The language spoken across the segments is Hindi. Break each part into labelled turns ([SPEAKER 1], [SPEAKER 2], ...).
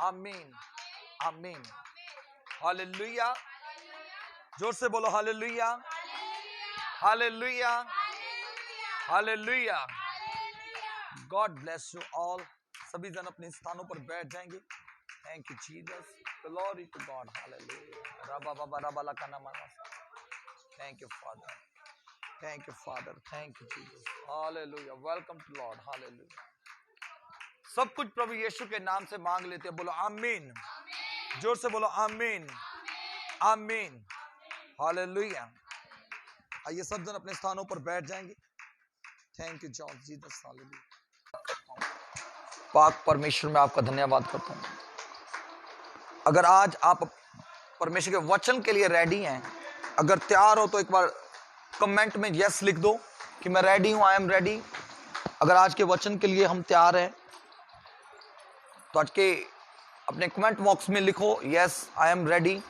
[SPEAKER 1] आमीन आमीन। हालेलुया, जोर से बोलो hallelujah hallelujah hallelujah. God bless you all. सभी जन अपने स्थानों पर बैठ जाएंगे। Thank you Jesus, glory to God. Hallelujah. रबा बाबा रबा ला काना माना। Thank you father, thank you father, thank you Jesus. Hallelujah, welcome to Lord. Hallelujah. सब कुछ प्रभु यीशु के नाम से मांग लेते हैं। बोलो आमीन, जोर से बोलो आमीन आमीन। हालेलुया। आइए सब जन अपने स्थानों पर बैठ जाएंगे। Thank you John Jesus. Hallelujah. पाक परमेश्वर में आपका धन्यवाद करता हूं। अगर आज आप परमेश्वर के वचन के लिए रेडी हैं, अगर तैयार हो तो एक बार कमेंट में यस लिख दो कि मैं रेडी हूं, आई एम रेडी। अगर आज के वचन के लिए हम तैयार हैं तो आज के अपने कमेंट बॉक्स में लिखो yes I am ready.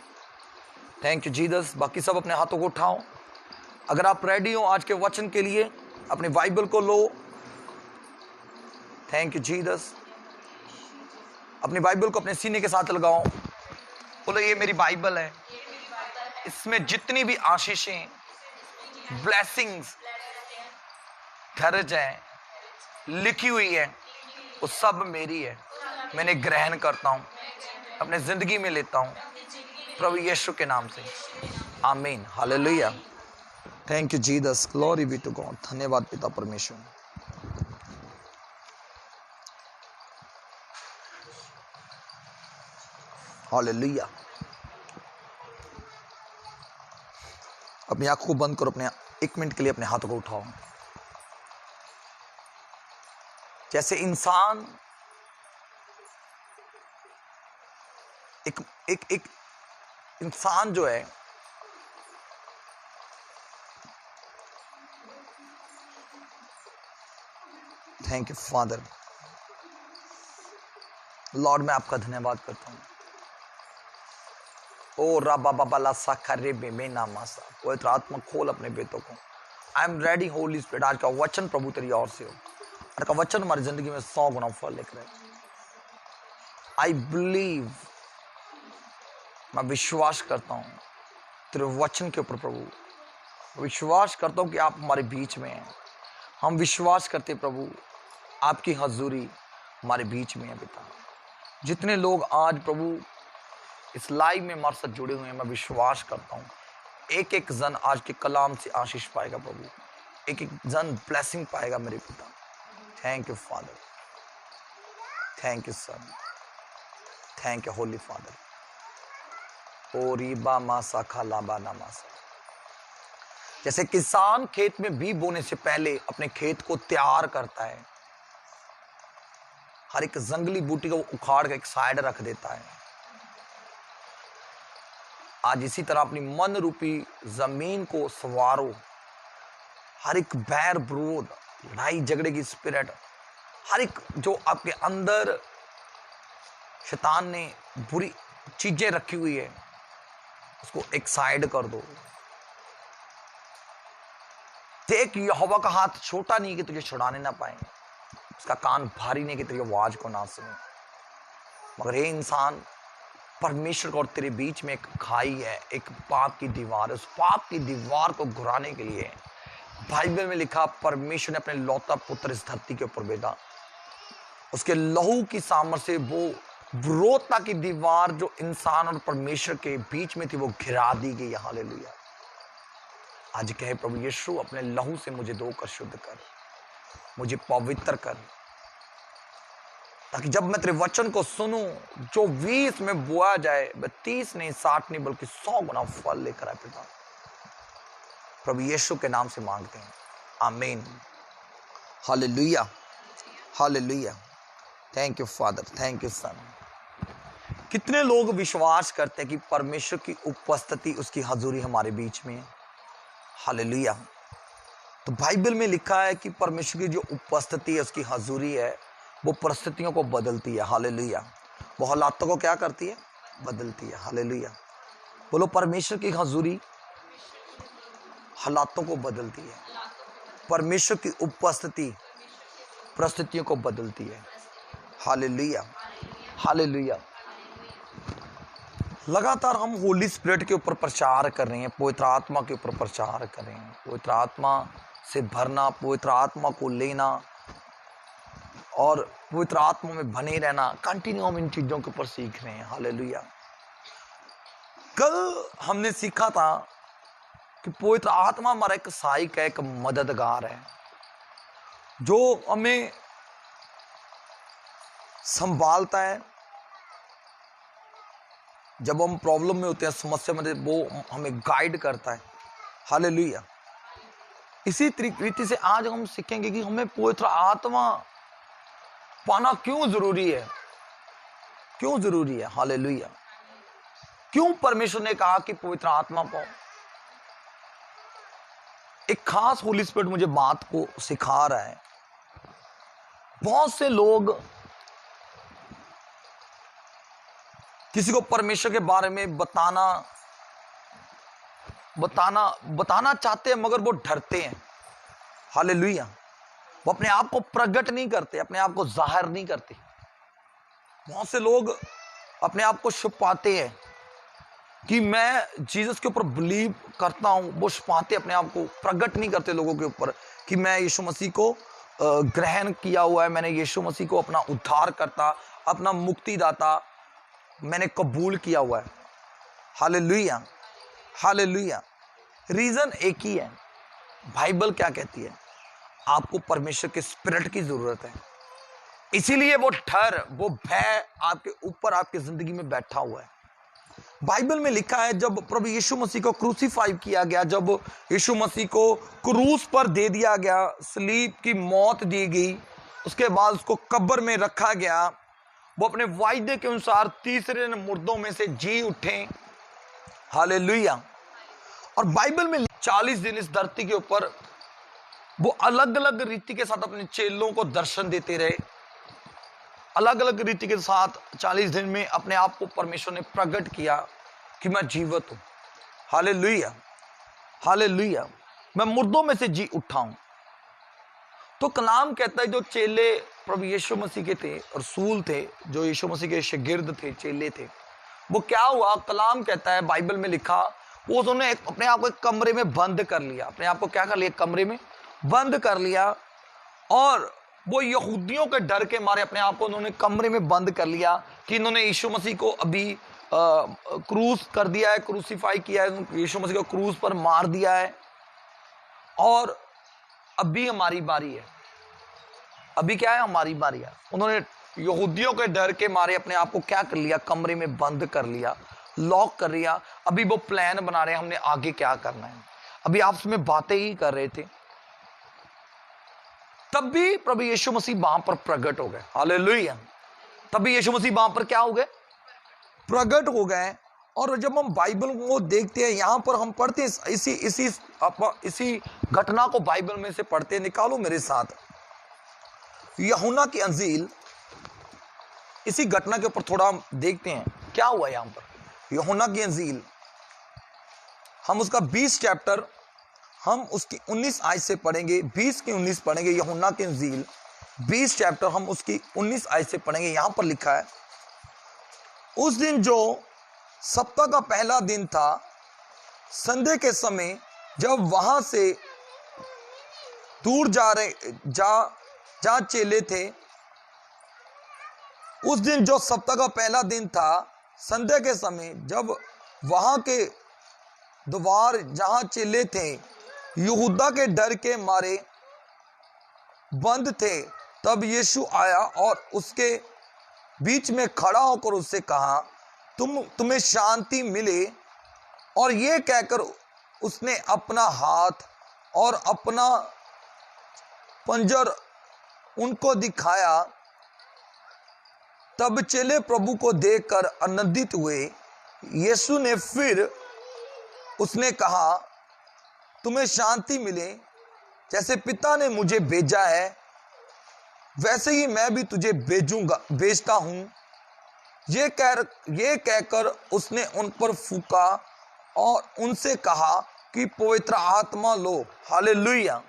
[SPEAKER 1] Thank you Jesus. बाकी सब अपने हाथों को उठाओ। अगर आप रेडी हो आज के वचन के लिए, अपने बाइबल को लो। Thank you Jesus. अपनी बाइबल को अपने सीने के साथ लगाओ। बोलो ये मेरी बाइबल है, इसमें जितनी भी आशीषें, ब्लेसिंग्स दर्ज है, लिखी हुई है, वो सब मेरी है। मैंने ग्रहण करता हूं, अपने जिंदगी में लेता हूं, प्रभु यीशु के नाम से। Amen. Hallelujah. Thank you Jesus, glory be to God. धन्यवाद पिता परमेश्वर। हालेलुया। अपनी आंखों को बंद करो। अपने 1 मिनट के लिए अपने हाथों को उठाओ। जैसे इंसान एक इंसान जो है थैंक यू फादर। लॉर्ड मैं आपका धन्यवाद करता हूं। ओ राबा बाबा ला साखा रे बे में नामासा। पवित्र आत्मा खोल अपने बेटों को। I am ready Holi spirit. आज का वचन प्रभु तेरी ओर से हो। आज का वचन हमारी जिंदगी में 100 गुना फल लेकर आए। आई बिलीव, मैं विश्वास करता हूं तेरे वचन के ऊपर प्रभु। विश्वास करता हूं कि आप हमारे बीच में हैं। हम विश्वास करते प्रभु आपकी हजूरी हमारे बीच में है पिता। जितने लोग आज प्रभु इस लाइव में हमारे साथ जुड़े हुए हैं, मैं विश्वास करता हूं एक एक जन आज के कलाम से आशीष पाएगा प्रभु। एक एक जन ब्लेसिंग पाएगा मेरे पिता। Thank you father, thank you son, thank you holy father. ओ रीबा मासा खालाबा नामासा। जैसे किसान खेत में बीज बोने से पहले अपने खेत को तैयार करता है, हर एक जंगली बूटी को उखाड़ कर एक साइड रख देता है, आज इसी तरह अपनी मन रूपी जमीन को संवारो। हर एक बैर विरोध, लड़ाई झगड़े की स्पिरिट, हर एक जो आपके अंदर शैतान ने बुरी चीजें रखी हुई है, उसको एक साइड कर दो। देख यहोवा का हाथ छोटा नहीं कि तुझे छुड़ाने ना पाए, उसका कान भारी नहीं कि तेरी आवाज को ना सुने। मगर ये इंसान, परमेश्वर और तेरे बीच में एक खाई है, एक पाप की दीवार है। उस पाप की दीवार को घुराने के लिए बाइबल में लिखा परमेश्वर ने अपने लौता पुत्र इस धरती के ऊपर भेजा। उसके लहू की सामर्थ्य से वो विरोधता की दीवार जो इंसान और परमेश्वर के बीच में थी, वो गिरा दी गई। हालेलुया। आज कहे प्रभु यीशु अपने लहू से मुझे धोकर शुद्ध कर, मुझे पवित्र कर, ताकि जब मैं तेरे वचन को सुनूं, जो 20 में बोया जाए वह 30 नहीं 60 नहीं बल्कि 100 गुना फल लेकर आए पिता। प्रभु यीशु के नाम से मांगते हैं, आमीन। हालेलुया, हालेलुया। Thank you father, thank you son. कितने लोग विश्वास करते हैं कि परमेश्वर की उपस्थिति, उसकी हजूरी हमारे बीच में है? हालेलुया। तो बाइबल में लिखा है कि परमेश्वर की जो उपस्थिति है, उसकी हजूरी है, वो परिस्थितियों को बदलती है। हालेलुया। वो हालातों को क्या करती है? बदलती है। हालेलुया। बोलो परमेश्वर की हजूरी हालातों को बदलती है। परमेश्वर की उपस्थिति परिस्थितियों को बदलती है। Hallelujah, hallelujah. लगातार हम होली स्पिरिट के ऊपर प्रचार कर रहे हैं, पवित्र आत्मा के ऊपर प्रचार कर रहे हैं, पवित्र आत्मा से भरना, पवित्र आत्मा को लेना और पवित्र आत्मा में बने रहना। कंटिन्यू हम इन चीजों के ऊपर सीख रहे हैं। हालेलुया। कल हमने सीखा था कि पवित्र आत्मा हमारा एक सहायक है, एक मददगार है, जो हमें संभालता है जब हम प्रॉब्लम में होते हैं, समस्या में, वो हमें गाइड करता है। हालेलुया। इसी रीति से आज हम सीखेंगे कि हमें पवित्र आत्मा पाना क्यों जरूरी है, क्यों जरूरी है। हालेलुया। क्यों परमेश्वर ने कहा कि पवित्र आत्मा पाओ। एक खास होली स्पिरिट मुझे बात को सिखा रहा है। बहुत से लोग किसी को परमेश्वर के बारे में बताना चाहते हैं, मगर वो डरते हैं। हालेलुया। वो अपने आप को प्रकट नहीं करते, अपने आप को जाहिर नहीं करते। बहुत से लोग अपने आप को छुपाते हैं कि मैं जीसस के ऊपर बिलीव करता हूं, वो छुपाते, अपने आप को प्रकट नहीं करते लोगों के ऊपर कि मैं यीशु मसीह को ग्रहण किया हुआ है, मैंने यीशु मसीह को अपना उद्धार करता, अपना मुक्तिदाता मैंने कबूल किया हुआ है। हालेलुया। हालेलुया। रीजन एक ही है। बाइबल क्या कहती है? आपको परमेश्वर के स्पिरिट की जरूरत है। इसीलिए वो डर, वो भय आपके ऊपर, आपकी जिंदगी में बैठा हुआ है। बाइबल में लिखा है, जब प्रभु यीशु मसीह को क्रूसीफाई किया गया, जब यीशु मसीह को क्रूस पर दे दिया गया, सलीब की मौत दी गई, उसके बाद उसको कब्र में रखा गया, वो अपने वायदे के अनुसार तीसरे दिन मुर्दों में से जी उठे। हालेलुया। और बाइबल में 40 दिन इस धरती के ऊपर वो अलग अलग रीति के साथ अपने चेलों को दर्शन देते रहे। अलग अलग रीति के साथ 40 दिन में अपने आप को परमेश्वर ने प्रकट किया कि मैं जीवित हूं। हालेलुया। हालेलुया। मैं मुर्दों में से जी उठा हूं। तो कलाम कहता है, जो चेले प्रभु यीशु मसीह के थे, रसूल थे, जो यीशु मसीह के शागिर्द थे, चेले थे, वो क्या हुआ? कलाम कहता है, बाइबल में लिखा, वो उन्होंने अपने आप को एक कमरे में बंद कर लिया। अपने आप को क्या कर लिया? कमरे में बंद कर लिया। और वो यहूदियों के डर के मारे अपने आप को उन्होंने कमरे में बंद कर लिया कि इन्होंने यीशु मसीह को अभी क्रूस कर दिया है, क्रूसीफाई किया है, यीशु मसीह को क्रूस पर मार दिया है और अभी हमारी बारी है। अभी क्या है? हमारी बारी है। उन्होंने यहूदियों के डर के मारे अपने आप को क्या कर लिया? कमरे में बंद कर लिया, लॉक कर लिया। अभी वो प्लान बना रहे हैं, हमने आगे क्या करना है। अभी आपस में बातें ही कर रहे थे। तब भी प्रभु यीशु मसीह वहां पर प्रकट हो गए। हालेलुया। तब भी यीशु मसीह वहां पर क्या हो गए? प्रकट हो गए। और जब हम बाइबल को देखते हैं, यहां पर हम पढ़ते हैं, इसी घटना को बाइबल में से पढ़ते हैं। निकालो मेरे साथ यूहन्ना की अंजील, इसी घटना के ऊपर थोड़ा हम देखते हैं क्या हुआ यहां पर। यूहन्ना की अंजील, हम उसका 20 चैप्टर, हम उसकी 19 आयत से पढ़ेंगे, 20 की 19 पढ़ेंगे। यूहन्ना की अंजील 20 चैप्टर, हम उसकी 19 आयत से पढ़ेंगे। यहां पर लिखा है, उस दिन जो सप्ताह का पहला दिन था, संध्या के समय, जब वहां से दूर जा चेले थे, उस दिन जो सप्ताह का पहला दिन था, संध्या के समय, जब वहां के द्वार जहां चेले थे यहूदा के डर के मारे बंद थे, तब यीशु आया और उसके बीच में खड़ा होकर उससे कहा, तुम्हें शांति मिले। और ये कहकर उसने अपना हाथ और अपना पंजर उनको दिखाया। तब चेले प्रभु को देखकर आनंदित हुए। यीशु ने फिर उसने कहा, तुम्हें शांति मिले। जैसे पिता ने मुझे भेजा है, वैसे ही मैं भी तुझे भेजता हूं। ये कहकर उसने उन पर फूंका और उनसे कहा कि पवित्र आत्मा लो। हालेलुया।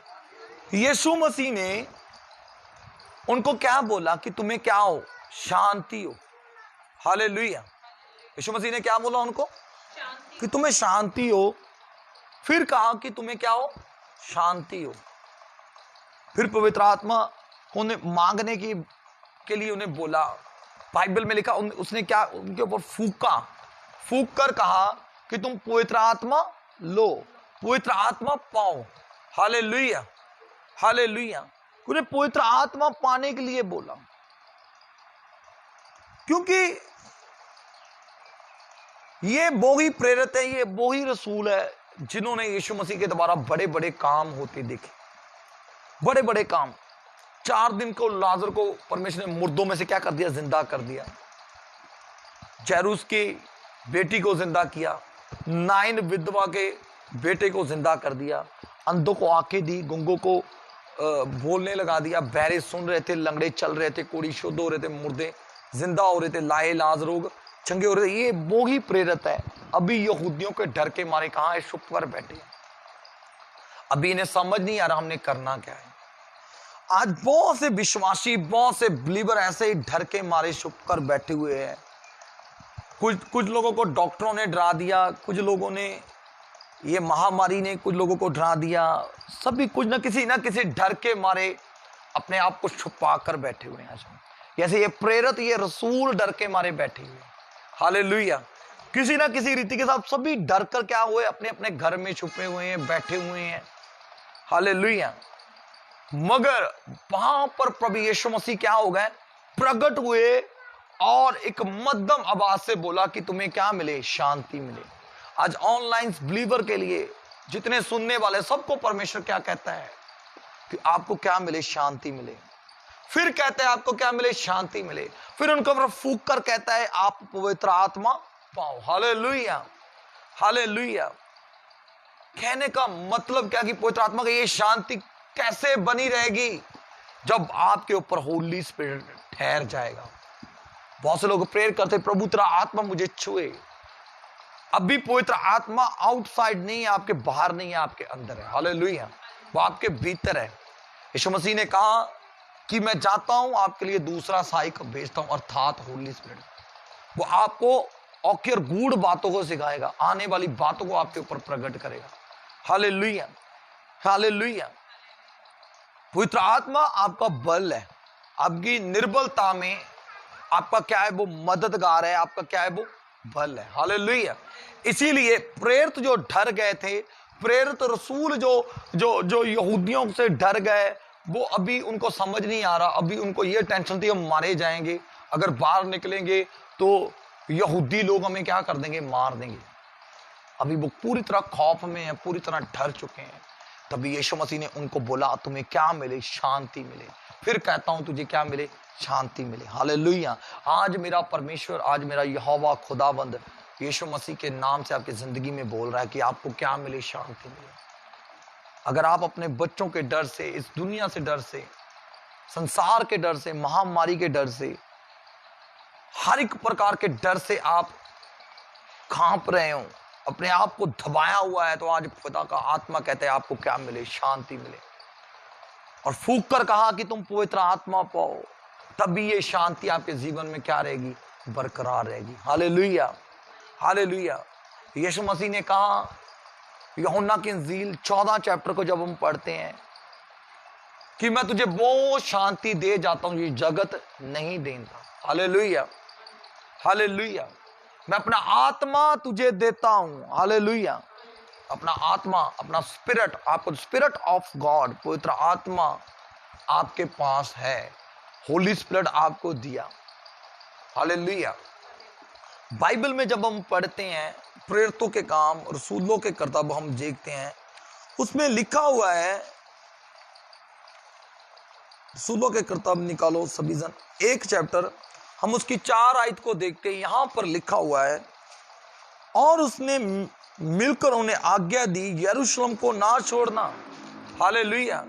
[SPEAKER 1] यीशु मसीह ने उनको क्या बोला कि तुम्हें क्या हो? शांति हो। हालेलुया। यीशु मसीह ने क्या बोला उनको? कि तुम्हें शांति हो। फिर कहा कि तुम्हें क्या हो? शांति हो। फिर पवित्र आत्मा को उन्हें मांगने के लिए उन्हें बोला। बाइबल में लिखा उसने क्या उनके ऊपर फूका, फूक कर कहा कि तुम पवित्र आत्मा लो, पवित्र आत्मा पाओ। Hallelujah, hallelujah. उन्हें पवित्र आत्मा पाने के लिए बोला, क्योंकि ये वो ही प्रेरित है, ये वो ही रसूल है जिन्होंने यीशु मसीह के द्वारा बड़े बड़े काम होते देखे, बड़े बड़े काम। 4 दिन को लाजर को परमेश्वर ने मुर्दों में से क्या कर दिया? जिंदा कर दिया। जैरूस की बेटी को जिंदा किया, नाइन विधवा के बेटे को जिंदा कर दिया, अंधों को आंखें दी, गुंगों को बोलने लगा दिया, बहरे सुन रहे थे, लंगड़े चल रहे थे, कोढ़ी शुद्ध हो रहे थे, मुर्दे जिंदा हो रहे थे, लाए लाज रोग चंगे हो रहे थे। ये वो ही प्रेरित है। अभी यहूदियों के डर के मारे कहां है? चुप कर बैठे। अभी इन्हें समझ नहीं आ रहा हमने करना क्या है। आज बहुत से विश्वासी, बहुत से बिलीवर ऐसे ही डर के मारे चुप कर बैठे हुए हैं। कुछ लोगों को डॉक्टरों ने डरा दिया, कुछ लोगों ने, ये महामारी ने कुछ लोगों को डरा दिया। सभी कुछ ना किसी डर के मारे अपने आप को छुपा कर बैठे हुए हैं। जैसे ये प्रेरित, ये रसूल डर के मारे बैठे हुए हैं। हालेलुया। किसी ना किसी रीति के साथ सभी डर कर क्या हुए? अपने अपने घर में छुपे हुए हैं, बैठे हुए हैं। हालेलुया। मगर वहां पर प्रभु यीशु मसीह क्या हो गए? प्रकट हुए और एक मध्यम आवाज से बोला कि तुम्हें क्या मिले? शांति मिले। आज ऑनलाइन बिलीवर के लिए जितने सुनने वाले सबको परमेश्वर क्या कहता है? कि आपको क्या मिले? शांति मिले। फिर कहते हैं आपको क्या मिले? शांति मिले। फिर उनके ऊपर फूक कर कहता है आप पवित्र आत्मा पाओ। Hallelujah, hallelujah. कहने का मतलब क्या कि पवित्र आत्मा की ये शांति कैसे बनी रहेगी? जब आपके ऊपर होली स्पिरिट ठहर जाएगा। बहुत से लोग प्रेयर करते, प्रभु तेरा आत्मा मुझे छुए। अभी पवित्र आत्मा आउटसाइड नहीं है, आपके बाहर नहीं है, आपके अंदर है। हालेलुया, वो आपके भीतर है। यीशु मसीह ने कहा कि मैं जाता हूं, आपके लिए दूसरा सहायक भेजता हूं, अर्थात होली स्पिरिट। वो आपको औक्यर गूढ़ बातों को सिखाएगा, आने वाली बातों को आपके ऊपर प्रकट करेगा। Hallelujah, hallelujah. पवित्र आत्मा आपका बल है, आपकी निर्बलता में आपका क्या है? वो मददगार है, आपका क्या है? वो बल है। हालेलुया। इसीलिए प्रेरित जो डर गए थे, प्रेरित रसूल जो यहूदियों से डर गए, वो अभी उनको समझ नहीं आ रहा। अभी उनको ये टेंशन थी हम मारे जाएंगे, अगर बाहर निकलेंगे तो यहूदी लोग हमें क्या कर देंगे? मार देंगे। अभी वो पूरी तरह खौफ में है, पूरी तरह डर चुके हैं। तभी यीशु मसीह ने उनको बोला तुम्हें क्या मिले? शांति मिले। फिर कहता हूं तुझे क्या मिले? शांति मिले। हालेलुया। आज मेरा परमेश्वर, आज मेरा यहोवा खुदावंद यीशु मसीह के नाम से आपकी जिंदगी में बोल रहा है कि आपको क्या मिले? शांति मिले। अगर आप अपने बच्चों के डर से, इस दुनिया से डर से, संसार के डर से, महामारी के डर से, हर एक प्रकार के डर से आप कांप रहे हो, अपने आप को दबाया हुआ है, तो आज खुदा का आत्मा कहता है आपको क्या मिले? शांति मिले। और फूक कर कहा कि तुम पवित्र आत्मा पाओ, तभी ये शांति आपके जीवन में क्या रहेगी? बरकरार रहेगी। Hallelujah, hallelujah. यीशु मसीह ने कहा, यूहन्ना की इंजील 14 चैप्टर को जब हम पढ़ते हैं कि मैं तुझे वो शांति दे जाता हूं जो जगत नहीं देता। Hallelujah, hallelujah. मैं अपना आत्मा तुझे देता हूं। हालेलुया। अपना आत्मा, अपना स्पिरिट, आपको स्पिरिट ऑफ गॉड, पवित्र आत्मा आपके पास है। होली स्पिरिट आपको दिया। हालेलुया। बाइबल में जब हम पढ़ते हैं प्रेरितों के काम, रसूलों के कर्तव्य हम देखते हैं, उसमें लिखा हुआ है, रसूलों के कर्तव्य निकालो सभी जन, 1 चैप्टर, हम उसकी 4 आयत को देखते हैं। यहां पर लिखा हुआ है, और उसने मिलकर उन्हें आज्ञा दी यरूशलेम को ना छोड़ना। हालेलुया।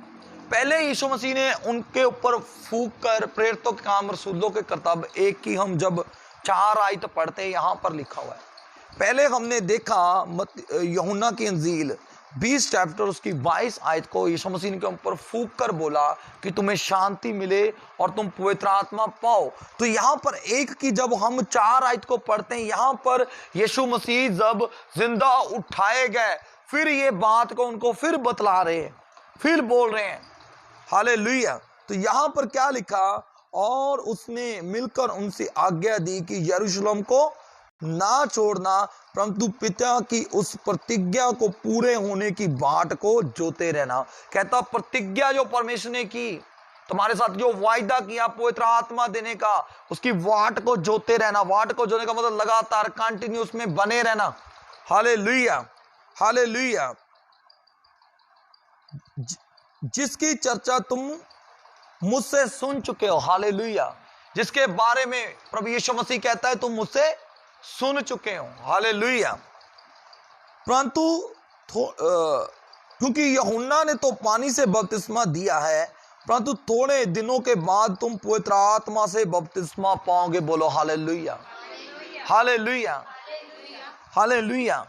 [SPEAKER 1] पहले यीशु मसीह ने उनके ऊपर फूंक कर प्रेरितों के काम, रसूलों के कर्तव्य, एक की हम जब 4 आयत पढ़ते हैं, यहां पर लिखा हुआ है। पहले हमने देखा यूहन्ना की इंजील 20 चैप्टर उसकी 22 आयत को यीशु मसीह ने के ऊपर फूंक कर बोला कि तुम्हें शांति मिले और तुम पवित्र आत्मा पाओ। तो यहाँ पर एक की जब हम 4 आयत को पढ़ते हैं, यहाँ पर यीशु मसीह जब जिंदा उठाए गए, फिर ये बात को उनको फिर बतला रहे हैं, फिर बोल रहे हैं। हालेलुया। तो यहाँ पर क्या लिखा, और उसने मिलकर उनसे आज्ञा दी कि यरूशलेम को ना छोड़ना, परंतु पिता की उस प्रतिज्ञा को पूरे होने की बाट को जोते रहना। कहता प्रतिज्ञा जो परमेश्वर ने की, तुम्हारे साथ जो वायदा किया पवित्र आत्मा देने का, उसकी वाट को जोते रहना। वाट को जोने का मतलब लगातार कंटिन्यूस में बने रहना। Hallelujah, hallelujah. जिसकी चर्चा तुम मुझसे सुन चुके हो। हालेलुया। जिसके बारे में प्रभु यीशु मसीह कहता है तुम मुझसे सुन चुके हो। हालेलुया। परंतु क्योंकि यूहन्ना ने तो पानी से बपतिस्मा दिया है, परंतु थोड़े दिनों के बाद तुम पवित्र आत्मा से बपतिस्मा पाओगे। बोलो हालेलुया, हालेलुया, हालेलुया।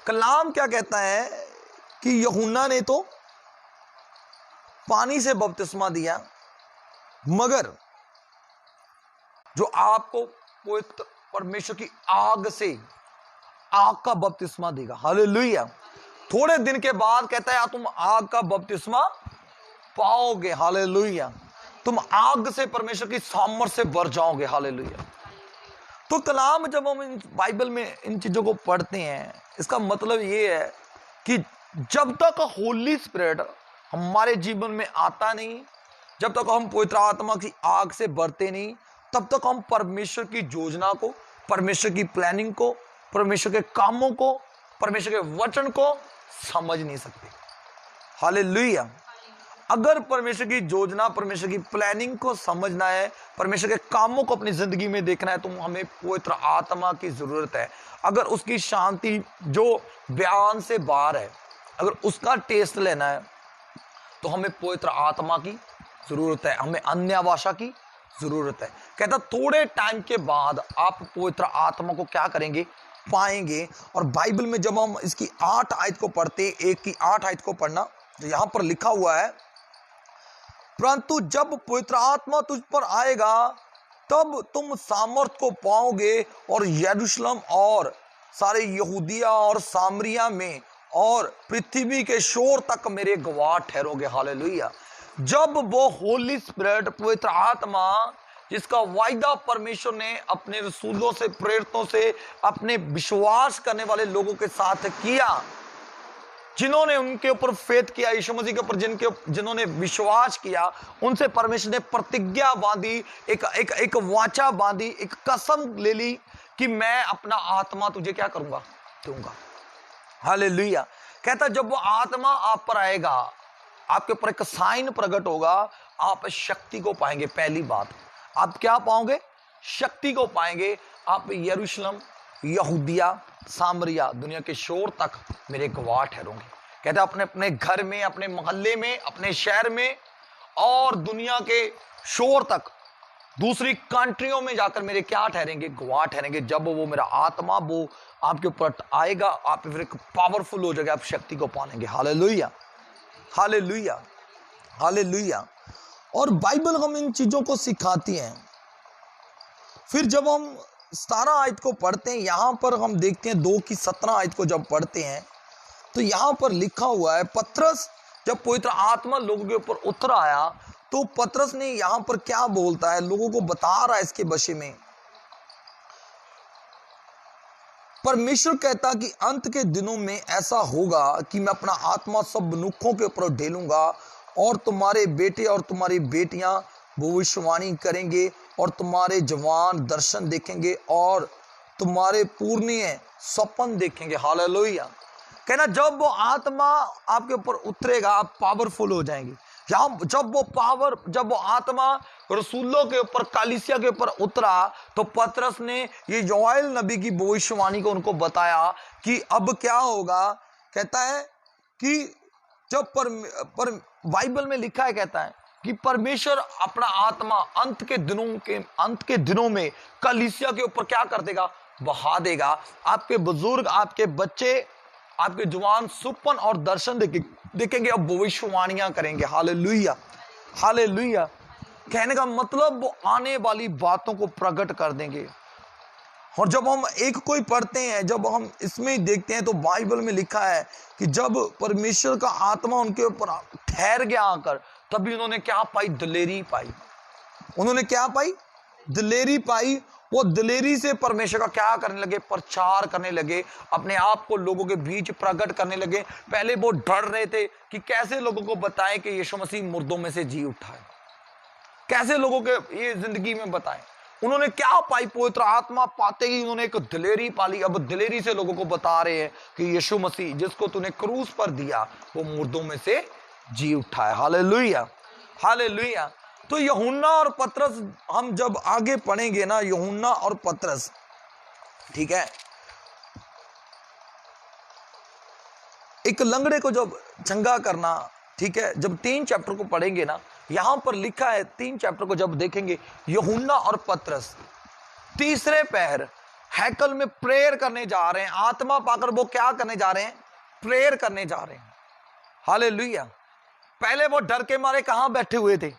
[SPEAKER 1] कलाम क्या कहता है कि यूहन्ना ने तो पानी से बपतिस्मा दिया, मगर जो आपको पवित्र परमेश्वर की आग से, आग का बपतिस्मा देगा। हालेलुया। थोड़े दिन के बाद कहता है तुम आग का बपतिस्मा पाओगे। हालेलुया। तुम आग से, परमेश्वर की सामर्थ से भर जाओगे। हालेलुया। तो कलाम जब हम बाइबल में इन चीजों को पढ़ते हैं, इसका मतलब ये है कि जब तक होली स्पिरिट हमारे जीवन में आता नहीं, जब तक हम पवित्र आत्मा की आग से भरते नहीं, तब तक हम परमेश्वर की योजना को, परमेश्वर की प्लानिंग को, परमेश्वर के कामों को, परमेश्वर के वचन को समझ नहीं सकते। हालेलुया। अगर परमेश्वर की योजना, परमेश्वर की प्लानिंग को समझना है, परमेश्वर के कामों को अपनी जिंदगी में देखना है, तो हमें पवित्र आत्मा की जरूरत है। अगर उसकी शांति जो बयान से बाहर है, अगर उसका टेस्ट लेना है, तो हमें पवित्र आत्मा की जरूरत है, हमें अन्य भाषा की जरूरत है। कहता थोड़े टाइम के बाद आप पवित्र आत्मा को क्या करेंगे, पाएंगे। और बाइबल में जब हम इसकी 8 आयत को पढ़ते, एक की 8 आयत को पढ़ना, तो यहां पर लिखा हुआ है, परंतु जब पवित्र आत्मा तुझ पर आएगा तब तुम सामर्थ को पाओगे और यरूशलेम और सारे यहूदिया और सामरिया में और पृथ्वी के शोर तक मेरे गवाह ठहरोगे। हालेलुया। जब वो होली स्पिरिट, पवित्र आत्मा, जिसका वायदा परमेश्वर ने अपने रसूलों से, प्रेरितों से, अपने विश्वास करने वाले लोगों के साथ किया, जिन्होंने उनके ऊपर फेथ किया, यीशु मसीह के ऊपर जिन्होंने विश्वास किया, उनसे परमेश्वर ने प्रतिज्ञा बांधी, एक वाचा बांधी, एक कसम ले ली कि मैं अपना आत्मा तुझे क्या करूंगा, दूंगा। हालेलुया। कहता जब वो आत्मा आप पर आएगा, आपके ऊपर एक साइन प्रकट होगा, आप शक्ति को पाएंगे। पहली बात, आप क्या पाओगे, शक्ति को पाएंगे। आप यरूशलेम, यहूदिया, सामरिया, दुनिया के शोर तक मेरे गवाह ठहरोगे। कहते अपने अपने घर में, अपने मोहल्ले में, अपने शहर में और दुनिया के शोर तक, दूसरी कंट्रियों में जाकर मेरे क्या ठहरेंगे, गवाह ठहरेंगे। जब वो मेरा आत्मा वो आपके ऊपर आएगा, आप फिर एक पावरफुल हो जाएगा, आप शक्ति को पाएंगे। Hallelujah, hallelujah, hallelujah. और बाइबल हम इन चीजों को सिखाती है। फिर जब हम 17 आयत को पढ़ते हैं, यहां पर हम देखते हैं 2 की 17 आयत को जब पढ़ते हैं, तो यहां पर लिखा हुआ है, पतरस जब पवित्र आत्मा लोगों के ऊपर उतर आया, तो पतरस ने यहां पर क्या बोलता है, लोगों को बता रहा है इसके विषय में। परमेश्वर कहता कि अंत के दिनों में ऐसा होगा कि मैं अपना आत्मा सब मनुष्यों के ऊपर ढेलूंगा, और तुम्हारे बेटे और तुम्हारी बेटियां भविष्यवाणी करेंगे, और तुम्हारे जवान दर्शन देखेंगे, और तुम्हारे पूर्णिय स्वप्न देखेंगे। हालेलुया। कहना जब वो आत्मा आपके ऊपर उतरेगा, आप पावरफुल हो जाएंगे। जब वो आत्मा रसूलों के ऊपर, कलीसिया के ऊपर उतरा, तो पतरस ने ये योएल नबी की भविष्यवाणी को उनको बताया कि अब क्या होगा। कहता है कि जब बाइबल में लिखा है, कहता है कि परमेश्वर अपना आत्मा अंत के दिनों में कलीसिया के ऊपर क्या कर देगा, बहा देगा। आपके बुजुर्ग, आपके बच्चे, आपके जुबान सुपन और दर्शन देखेंगे, अब भविष्यवाणियां करेंगे। Hallelujah, hallelujah. कहने का मतलब वो आने वाली बातों को प्रकट कर देंगे। और जब हम एक कोई पढ़ते हैं, जब हम इसमें देखते हैं तो बाइबल में लिखा है कि जब परमेश्वर का आत्मा उनके ऊपर ठहर गया आकर, तभी उन्होंने क्या पाई? दिलेरी पाई। उन्होंने क्या पाई? दिलेरी पाई। वो दिलेरी से परमेश्वर का क्या करने लगे? प्रचार करने लगे, अपने आप को लोगों के बीच प्रकट करने लगे। पहले वो डर रहे थे कि कैसे लोगों को बताएं कि यीशु मसीह मुर्दों में से जी उठा है, कैसे लोगों के ये जिंदगी में बताएं। उन्होंने क्या पाई? पवित्र आत्मा पाते ही उन्होंने एक दिलेरी पाली। अब दिलेरी से लोगों को बता रहे हैं कि यीशु मसीह जिसको तूने क्रूस पर दिया वो मुर्दों में से जी उठा है। Hallelujah, hallelujah. तो यूहन्ना और पतरस हम जब आगे पढ़ेंगे ना, यूहन्ना और पतरस, ठीक है, एक लंगड़े को जब चंगा करना, ठीक है, जब 3 चैप्टर को पढ़ेंगे ना, यहां पर लिखा है 3 चैप्टर को जब देखेंगे, यूहन्ना और पतरस तीसरे पहर हैकल में प्रेयर करने जा रहे हैं। आत्मा पाकर वो क्या करने जा रहे हैं? प्रेयर करने जा रहे हैं। हालेलुया। पहले वो डर के मारे कहां बैठे हुए थे?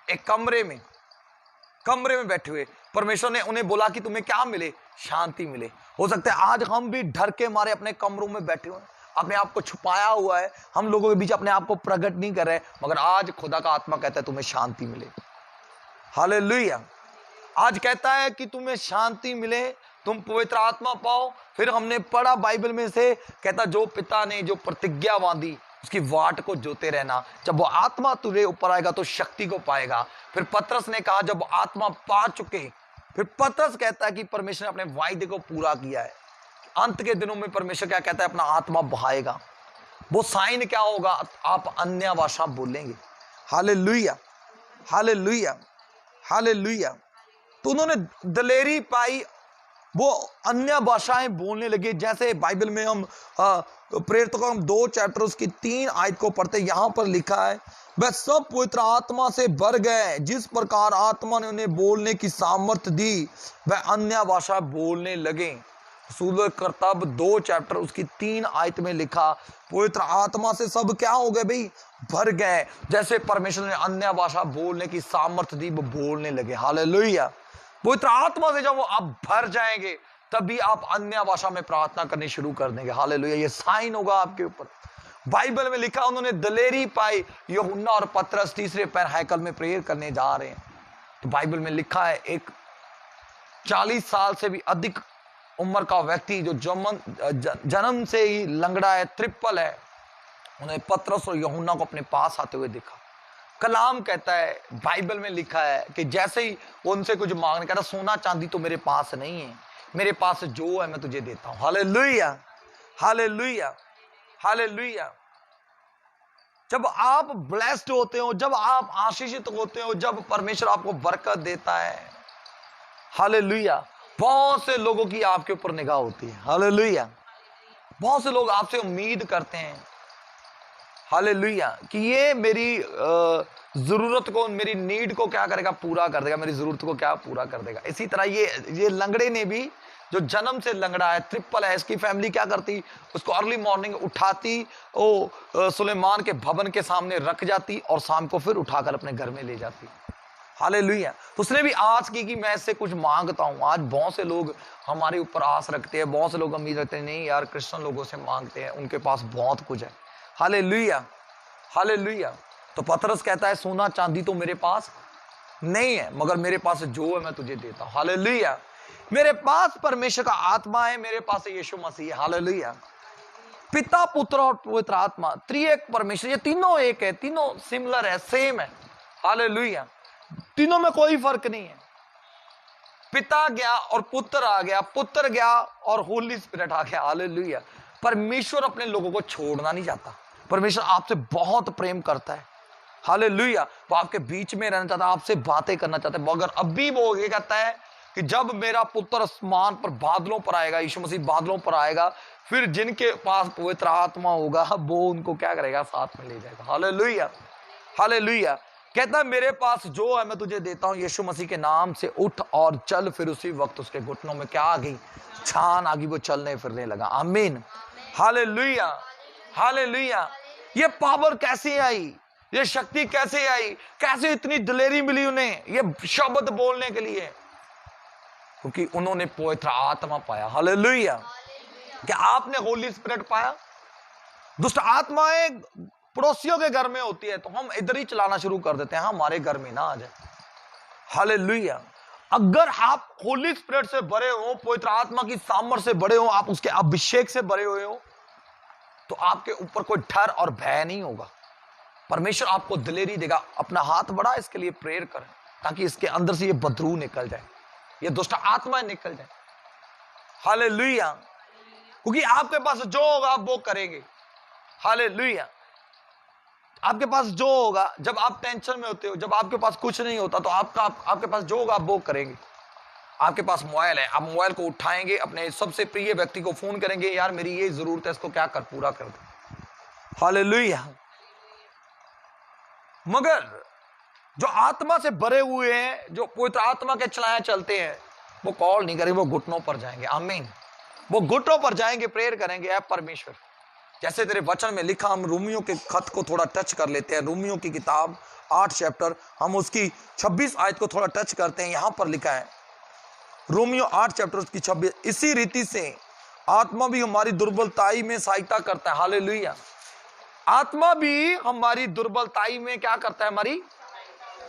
[SPEAKER 1] एक कमरे में बैठे हुए। परमेश्वर ने उन्हें बोला कि तुम्हें क्या मिले? शांति मिले। हो सकता है आज हम भी डर के मारे अपने कमरों में बैठे हुए, अपने आप को छुपाया हुआ है, हम लोगों के बीच अपने आप को प्रकट नहीं कर रहे, मगर आज खुदा का आत्मा कहता है तुम्हें शांति मिले। हालेलुया। आज कहता है कि तुम्हें शांति मिले, तुम पवित्र आत्मा पाओ। फिर हमने पढ़ा बाइबल में से, कहता जो पिता ने जो प्रतिज्ञा बांधी उसकी वाट को जोते रहना, जब वो आत्मा तुझे ऊपर आएगा तो शक्ति को पाएगा। फिर पतरस ने कहा जब आत्मा पा चुके, फिर पतरस कहता है कि परमेश्वर ने अपने वायदे को पूरा किया है। अंत के दिनों में परमेश्वर क्या कहता है? अपना आत्मा बहाएगा। वो साइन क्या होगा? आप अन्य भाषा बोलेंगे। Hallelujah, hallelujah, hallelujah. तो उन्होंने दिलेरी पाई, वो अन्य भाषाएं बोलने लगे। जैसे बाइबल में हम प्रेरितों का 2 चैप्टर उसकी 3 आयत को पढ़ते, यहां पर लिखा है वह सब पवित्र आत्मा से भर गए, जिस प्रकार आत्मा ने उन्हें बोलने की सामर्थ्य दी वह अन्य भाषा बोलने लगे। रसूल करतब 2 चैप्टर उसकी 3 आयत में लिखा पवित्र आत्मा से सब क्या हो गए भाई? भर गए। जैसे परमेश्वर ने अन्य भाषा बोलने की सामर्थ्य दी, वो बोलने लगे। हालेलुया। पवित्र आत्मा से जब वो आप भर जाएंगे तभी आप अन्य भाषा में प्रार्थना करनी शुरू कर देंगे। हालेलुया। ये साइन होगा आपके ऊपर। बाइबल में लिखा उन्होंने दिलेरी पाई। यूहन्ना और पतरस तीसरे पैर हैकल में प्रेयर करने जा रहे हैं, तो बाइबल में लिखा है एक 40 साल से भी अधिक उम्र का व्यक्ति जो जन्म से ही लंगड़ा है, ट्रिपल है, उन्हें पतरस और यूहन्ना को अपने पास आते हुए देखा। कलाम कहता है, बाइबल में लिखा है कि जैसे ही वो उनसे कुछ मांगने, कहता सोना चांदी तो मेरे पास नहीं है, मेरे पास जो है मैं तुझे देता हूं। Hallelujah, hallelujah, hallelujah. जब आप ब्लेस्ड होते हो, जब आप आशीषित होते हो, जब परमेश्वर आपको बरकत देता है, हालेलुया, बहुत से लोगों की आपके ऊपर निगाह होती है। हालेलुया। बहुत से लोग आपसे उम्मीद करते हैं, हालेलुया, कि ये मेरी जरूरत को, मेरी नीड को क्या करेगा? पूरा कर देगा, मेरी जरूरत को क्या पूरा कर देगा। इसी तरह ये लंगड़े ने भी, जो जन्म से लंगड़ा है, ट्रिपल है, इसकी फैमिली क्या करती? उसको अर्ली मॉर्निंग उठाती, वो सुलेमान के भवन के सामने रख जाती और शाम को फिर उठाकर अपने घर में ले जाती। हालेलुया। तो उसने भी आस की कि मैं इससे कुछ मांगता हूं। आज बहुत से लोग हमारे ऊपर आस रखते हैं, बहुत से लोग उम्मीद रखते हैं, नहीं यार क्रिश्चियन लोगों से मांगते हैं, उनके पास बहुत कुछ है। Hallelujah, hallelujah. तो पतरस कहता है सोना चांदी तो मेरे पास नहीं है, मगर मेरे पास जो है मैं तुझे देता हूं। हालेलुया। मेरे पास परमेश्वर का आत्मा है, मेरे पास यीशु मसीह है। हालेलुया। पिता, पुत्र और पवित्र आत्मा, त्रिएक परमेश्वर, ये तीनों एक है, तीनों सिमिलर है, सेम है। हालेलुया। तीनों में कोई फर्क नहीं है। पिता गया और पुत्र आ गया, पुत्र गया और होली स्पिरिट आ गया। हालेलुया। परमेश्वर अपने लोगों को छोड़ना नहीं चाहता। परमेश्वर आपसे बहुत प्रेम करता है। हालेलुया। वो आपके बीच में रहना चाहता है, आपसे बातें करना चाहता है, मगर अभी वो ये कहता है कि जब मेरा पुत्र आसमान पर बादलों पर आएगा, यीशु मसीह बादलों पर आएगा, फिर जिनके पास पवित्र आत्मा होगा वो उनको क्या करेगा? साथ में ले जाएगा। Hallelujah, hallelujah. कहता है मेरे पास जो है मैं तुझे देता हूं। यीशु मसीह के नाम से उठ और चल। फिर उसी वक्त उसके घुटनों में क्या आ गई? छान आ गई, वो चलने फिरने लगा। आमीन, हालेलुया, हालेलुया। ये पावर कैसे आई, ये शक्ति कैसे आई, कैसे इतनी दिलेरी मिली उन्हें ये शब्द बोलने के लिए? क्योंकि उन्होंने पवित्र आत्मा पाया। हालेलुया। क्या आपने होली स्पिरिट पाया? दुष्ट आत्माएं पड़ोसियों के घर में होती है तो हम इधर ही चलाना शुरू कर देते हैं, हमारे घर में ना आ जाए। हालेलुया। अगर आप होली स्पिरिट से भरे हो, पवित्र आत्मा की सामर्थ से भरे हो, आप उसके अभिषेक से भरे हुए हो, तो आपके ऊपर कोई डर और भय नहीं होगा। परमेश्वर आपको दिलेरी देगा। अपना हाथ बढ़ा, इसके लिए प्रेयर करें ताकि इसके अंदर से ये बदरू निकल जाए, ये दुष्ट आत्मा निकल जाए। हालेलुया। क्योंकि आपके पास जो होगा आप वो करेंगे। हालेलुया। आपके पास जो होगा, जब आप टेंशन में होते हो, जब आपके पास कुछ नहीं होता, तो आपके पास जो होगा आप वो करेंगे। आपके पास मोबाइल है, आप मोबाइल को उठाएंगे, अपने सबसे प्रिय व्यक्ति को फोन करेंगे, यार मेरी ये जरूरत है, इसको क्या कर पूरा कर दो। हालेलुया। मगर जो आत्मा से भरे हुए हैं, जो पवित्र आत्मा के चलाए चलते हैं, वो कॉल नहीं करेंगे, वो घुटनों पर जाएंगे। आमीन। वो घुटनों पर जाएंगे, प्रेयर करेंगे, ऐ परमेश्वर, जैसे तेरे वचन में लिखा, हम रोमियो के खत को थोड़ा टच कर लेते हैं। रोमियो की किताब 8 चैप्टर, हम उसकी 26 आयत को थोड़ा टच करते हैं। यहां पर लिखा है, रोमियो 8 चैप्टर उसकी 26, इसी रीति से आत्मा भी हमारी दुर्बलताई में सहायता करता है। हालेलुया। आत्मा भी हमारी दुर्बलताई में क्या करता है? हमारी,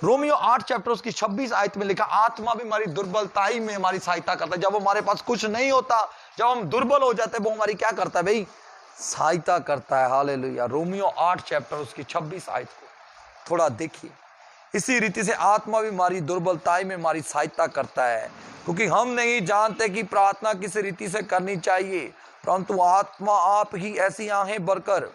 [SPEAKER 1] रोमियो 8 चैप्टर उसकी 26 आयत में लिखा, आत्मा भी हमारी दुर्बलताई में हमारी सहायता करता है। जब हमारे पास कुछ नहीं होता, जब हम दुर्बल हो जाते हैं, वो हमारी क्या करता है भाई? सहायता करता है। हालेलुया। रोमियो 8 चैप्टर उसकी 26 आयत को थोड़ा देखिए। इसी रीति से आत्मा भी हमारी दुर्बलताई में हमारी सहायता करता है, क्योंकि हम नहीं जानते कि प्रार्थना किस रीति से करनी चाहिए, परंतु आत्मा आप ही ऐसी आहें भरकर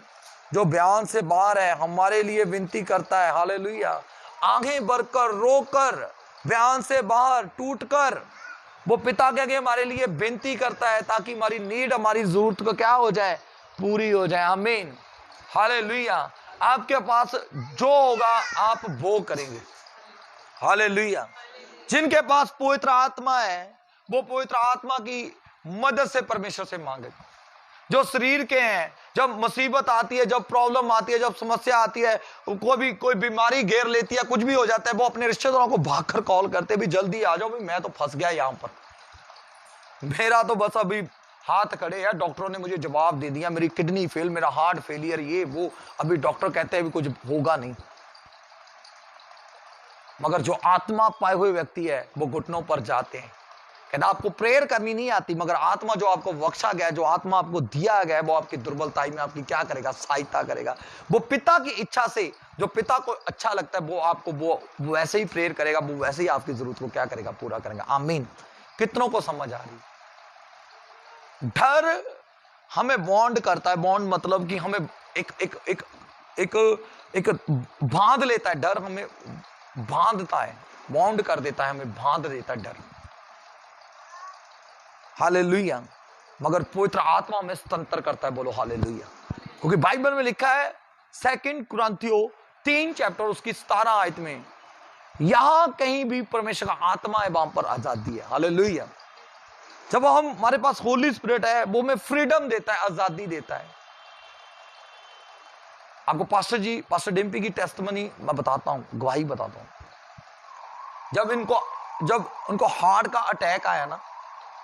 [SPEAKER 1] जो बयान से बाहर है हमारे लिए विनती करता है। हालेलुया। आंखें भरकर, रोकर, बयान से बाहर टूटकर वो पिता के आगे हमारे लिए विनती करता है, ताकि हमारी नीड, हमारी जरूरत को क्या हो जाए? पूरी हो जाए। आमीन। हालेलुया। आपके पास जो होगा आप वो करेंगे। हालेलुया। जिनके पास पवित्र आत्मा है, वो पवित्र आत्मा की मदद से परमेश्वर से मांगेगा। जो शरीर के हैं, जब मुसीबत आती है, जब प्रॉब्लम आती है, जब समस्या आती है, कोई बीमारी घेर लेती है, कुछ भी हो जाता है, वो अपने रिश्तेदारों को भागकर कॉल करते, भी जल्दी आ जाओ, भी मैं तो फंस गया यहां पर, मेरा तो बस अभी हाथ खड़े है, डॉक्टरों ने मुझे जवाब दे दिया, मेरी किडनी फेल, मेरा हार्ट फेलियर, ये वो, अभी डॉक्टर कहते हैं भी कुछ होगा नहीं। मगर जो आत्मा पाए हुए व्यक्ति है, वो घुटनों पर जाते हैं। कहना आपको प्रेयर करनी नहीं आती, मगर आत्मा जो आपको बख्शा गया, जो आत्मा आपको दिया गया है, वो आपकी दुर्बलताई में आपकी क्या करेगा? सहायता करेगा। वो पिता की इच्छा से, जो पिता को अच्छा लगता है, वो आपको वो वैसे ही प्रेयर करेगा, वो वैसे ही आपकी जरूरत को क्या करेगा? पूरा करेगा। आमीन। कितनों को समझ आ रही? डर हमें बॉन्ड करता है। बॉन्ड मतलब कि हमें एक एक एक एक एक बांध लेता है। डर हमें बांधता है, बॉन्ड कर देता है, हमें बांध देता है डर। हालेलुया। मगर पवित्र आत्मा में स्वतंत्र करता है। बोलो हालेलुया। क्योंकि बाइबल में लिखा है 2 कुरिन्थियों 3 चैप्टर उसकी 17 आयत में, यहां कहीं भी परमेश्वर का आत्मा है, वहां पर आजादी है। हालेलुया। जब हमारे पास होली स्पिरिट है, वो हमें फ्रीडम देता है, आजादी देता है। आपको पास्टर डिम्पी की टेस्टमनी मैं बताता हूं, गवाही बताता हूं। जब उनको हार्ट का अटैक आया ना,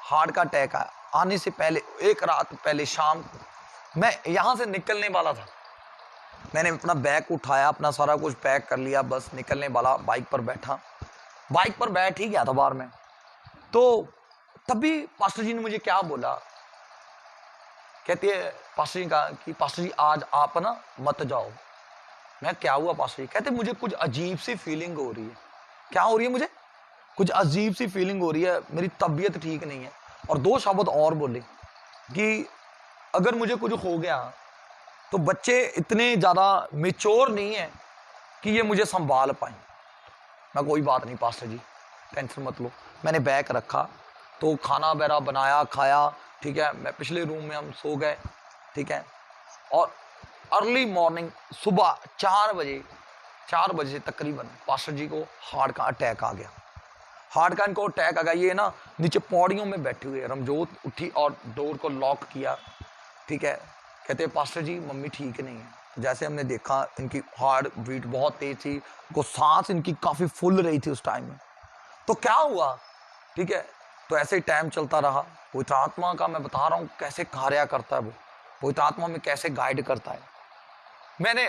[SPEAKER 1] हार्ट का अटैक आया, आने से पहले एक रात पहले शाम को मैं यहां से निकलने वाला था। मैंने अपना बैग उठाया, अपना सारा कुछ पैक कर लिया, बस निकलने वाला, बाइक पर बैठा, बाइक पर बैठ ही गया था बाहर में। तो तभी पास्टर जी ने मुझे क्या बोला, कहती है पास्टर जी का कि पास्टर जी आज आप ना मत जाओ। मैं क्या हुआ पास्टर जी? कहते मुझे कुछ अजीब सी फीलिंग हो रही है। क्या हो रही है? मुझे कुछ अजीब सी फीलिंग हो रही है, मेरी तबीयत ठीक नहीं है। और 2 शब्द और बोले कि अगर मुझे कुछ हो गया तो बच्चे इतने ज्यादा मेच्योर नहीं है कि ये मुझे संभाल पाए। मैं कोई बात नहीं पास्टर जी, टेंशन मत लो। मैंने बैग रखा, तो खाना वगैरह बनाया, खाया, ठीक है। मैं पिछले रूम में हम सो गए, ठीक है। और अर्ली मॉर्निंग सुबह 4 बजे से तकरीबन पास्टर जी को हार्ट का अटैक आ गया। हार्ट का इनको अटैक आ गया। ये ना नीचे पौड़ियों में बैठे हुए, रमजोत उठी और डोर को लॉक किया, ठीक है। कहते हैं पास्टर जी मम्मी ठीक नहीं है। जैसे हमने देखा इनकी हार्ट बीट बहुत तेज थी, को सांस इनकी काफी फुल रही थी उस टाइम में। तो क्या हुआ, ठीक है, तो ऐसे ही टाइम चलता रहा। पवित्र आत्मा का मैं बता रहा हूँ कैसे कार्य करता है वो, पवित्र आत्मा में कैसे गाइड करता है। मैंने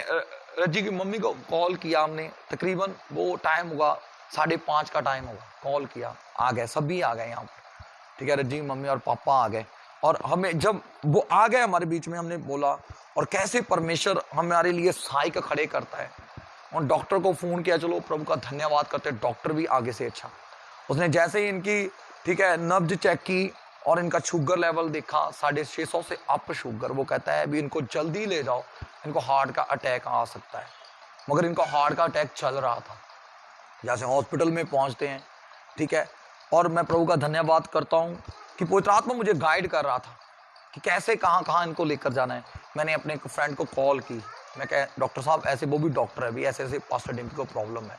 [SPEAKER 1] रज्जी की मम्मी को कॉल किया, हमने तकरीबन वो टाइम होगा 5:30 का टाइम होगा, कॉल किया, आ गए, सभी आ गए यहाँ पर, ठीक है, रज्जी की मम्मी और पापा आ गए। और हमें जब वो आ गए हमारे बीच में, हमने बोला और कैसे परमेश्वर हमारे लिए सहायक खड़े करता है। और डॉक्टर को फ़ोन किया, चलो प्रभु का धन्यवाद करते, डॉक्टर भी आगे से अच्छा। उसने जैसे ही इनकी, ठीक है, नब्ज चेक की और इनका शुगर लेवल देखा 650 से अप शुगर, वो कहता है अभी इनको जल्दी ले जाओ, इनको हार्ट का अटैक आ सकता है। मगर इनको हार्ट का अटैक चल रहा था। जैसे हॉस्पिटल में पहुंचते हैं, ठीक है, और मैं प्रभु का धन्यवाद करता हूं कि पवित्र आत्मा मुझे गाइड कर रहा था कि कैसे कहाँ कहाँ इनको लेकर जाना है। मैंने अपने एक फ्रेंड को कॉल की, मैं कह डॉक्टर साहब ऐसे, वो भी डॉक्टर है, भी ऐसे ऐसे पास्टर डिम्पी को प्रॉब्लम है।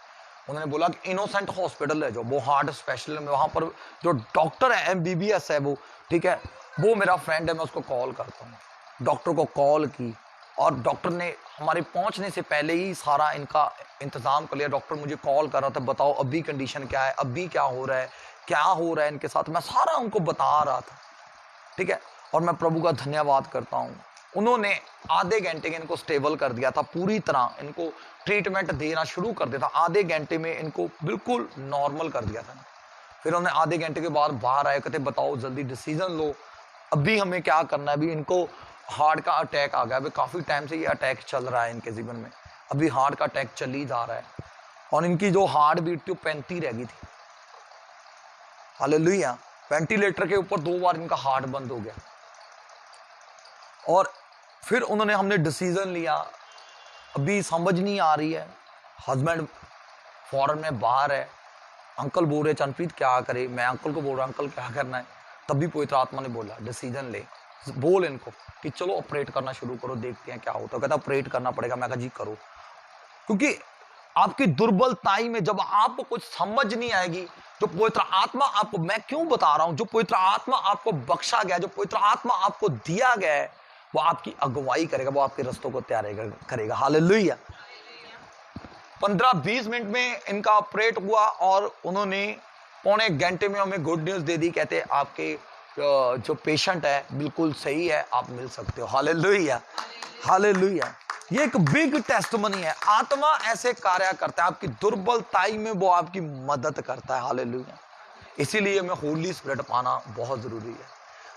[SPEAKER 1] उन्होंने बोला कि इनोसेंट हॉस्पिटल है जो, वो हार्ट स्पेशल में, वहाँ पर जो डॉक्टर है MBBS है वो, ठीक है, वो मेरा फ्रेंड है, मैं उसको कॉल करता हूँ। डॉक्टर को कॉल की और डॉक्टर ने हमारे पहुँचने से पहले ही सारा इनका इंतज़ाम कर लिया। डॉक्टर मुझे कॉल कर रहा था, बताओ अभी कंडीशन क्या है, अभी क्या हो रहा है, क्या हो रहा है इनके साथ, मैं सारा उनको बता रहा था, ठीक है। और मैं प्रभु का धन्यवाद करता हूँ, उन्होंने आधे घंटे में इनको स्टेबल कर दिया था, पूरी तरह इनको ट्रीटमेंट देना शुरू कर दिया था, आधे घंटे में इनको बिल्कुल नॉर्मल कर दिया था। फिर उन्होंने आधे घंटे के बाद बाहर आए, कहते बताओ जल्दी डिसीजन लो, अभी हमें क्या करना है। अभी इनको हार्ट का अटैक आ गया, अभी काफ़ी टाइम से ये अटैक चल रहा है इनके जीवन में, अभी हार्ट का अटैक चल ही जा रहा है। और इनकी जो हार्ट बीट थी वो 35 रह गई थी। हालेलुया। वेंटिलेटर के ऊपर 2 बार इनका हार्ट बंद हो गया। और फिर उन्होंने, हमने डिसीजन लिया, अभी समझ नहीं आ रही है, हस्बैंड फॉरेन में बाहर है, अंकल बोल रहे चनप्रीत क्या करे, मैं अंकल को बोल रहा अंकल क्या करना है। तभी पवित्र आत्मा ने बोला डिसीजन ले, बोल इनको कि चलो ऑपरेट करना शुरू करो, देखते हैं क्या होता है। कहता ऑपरेट करना पड़ेगा। मैं कहा जी करो, क्योंकि आपकी दुर्बलताई में जब आपको कुछ समझ नहीं आएगी, जो पवित्र आत्मा आपको, मैं क्यों बता रहा हूं, जो पवित्र आत्मा आपको बख्शा गया, जो पवित्र आत्मा आपको दिया गया है, वो आपकी अगुवाई करेगा, वो आपके रास्तों को तैयार करेगा। हालेलुया। 15-20 मिनट में इनका ऑपरेट हुआ और उन्होंने पौने घंटे में हमें गुड न्यूज दे दी, कहते आपके जो पेशेंट है बिल्कुल सही है, आप मिल सकते हो। Hallelujah, hallelujah. ये एक बिग टेस्टमनी है। आत्मा ऐसे कार्य करता है, आपकी दुर्बलताई में वो आपकी मदद करता है। हालेलुया। इसीलिए हमें होली स्पिरिट पाना बहुत जरूरी है।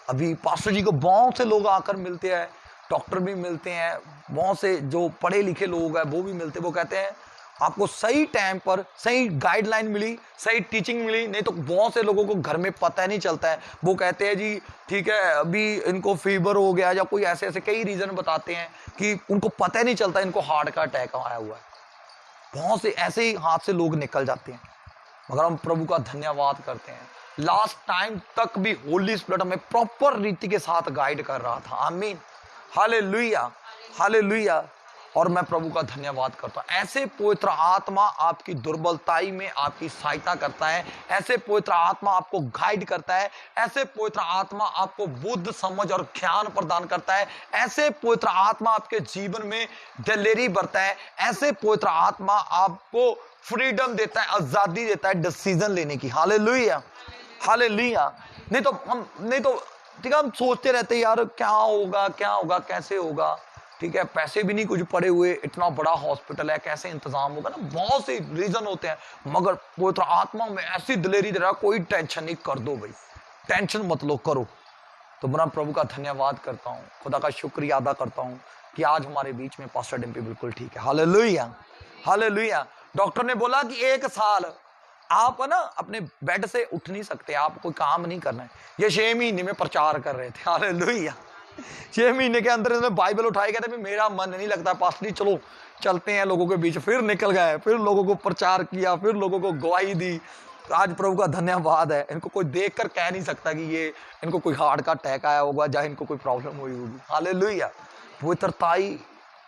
[SPEAKER 1] अभी पास्टर जी को बहुत से लोग आकर मिलते हैं, डॉक्टर भी मिलते हैं, बहुत से जो पढ़े लिखे लोग हैं वो भी मिलते हैं। वो कहते हैं आपको सही टाइम पर सही गाइडलाइन मिली, सही टीचिंग मिली, नहीं तो बहुत से लोगों को घर में पता नहीं चलता है। वो कहते हैं जी ठीक है अभी इनको फीवर हो गया, या कोई ऐसे ऐसे कई रीजन बताते हैं कि उनको पता नहीं चलता इनको हार्ट का अटैक आया हुआ है। बहुत से ऐसे ही हाथ से लोग निकल जाते हैं। मगर हम प्रभु का धन्यवाद करते हैं, लास्ट टाइम तक भी होली स्पिरिट हमें प्रॉपर रीति के साथ गाइड कर रहा था। आमीन, हालेलुया, हालेलुया। और मैं प्रभु का धन्यवाद करता हूं। ऐसे पवित्र आत्मा आपकी दुर्बलताई में आपकी सहायता करता है, ऐसे पवित्र आत्मा आपको गाइड करता है, ऐसे पवित्र आत्मा आपको बुद्ध समझ और ज्ञान प्रदान करता है, ऐसे पवित्र आत्मा आपके जीवन में दिलेरी भरता है, ऐसे पवित्र आत्मा आपको फ्रीडम देता है, आजादी देता है डिसीजन लेने की। Hallelujah, hallelujah. नहीं तो ठीक है हम सोचते रहते यार क्या होगा क्या होगा कैसे होगा, ठीक है, पैसे भी नहीं कुछ पड़े हुए, इतना बड़ा हॉस्पिटल है, कैसे इंतजाम होगा ना, बहुत से रीजन होते हैं। मगर पवित्र आत्मा में ऐसी दिलेरी दे रहा, कोई टेंशन नहीं, कर दो भाई, टेंशन मत लो, करो। तो मैं प्रभु का धन्यवाद करता हूँ, खुदा का शुक्रिया अदा करता हूँ कि आज हमारे बीच में पास्टर डिम्पी बिल्कुल ठीक है। Hallelujah, hallelujah. डॉक्टर ने बोला कि 1 साल आप ना अपने बेड से उठ नहीं सकते, आप कोई काम नहीं करना है। ये 6 महीने में प्रचार कर रहे थे। हालेलुया। 6 महीने के अंदर इन्होंने बाइबल उठाई, कहते मेरा मन नहीं लगता पास्टर जी, चलो चलते हैं लोगों के बीच। फिर निकल गए, फिर लोगों को प्रचार किया, फिर लोगों को गवाही दी। आज प्रभु का धन्यवाद है, इनको कोई देखकर कह नहीं सकता कि ये इनको कोई हार्ट का अटैक आया होगा या इनको कोई प्रॉब्लम हुई होगी। हालेलुया। पवित्रताई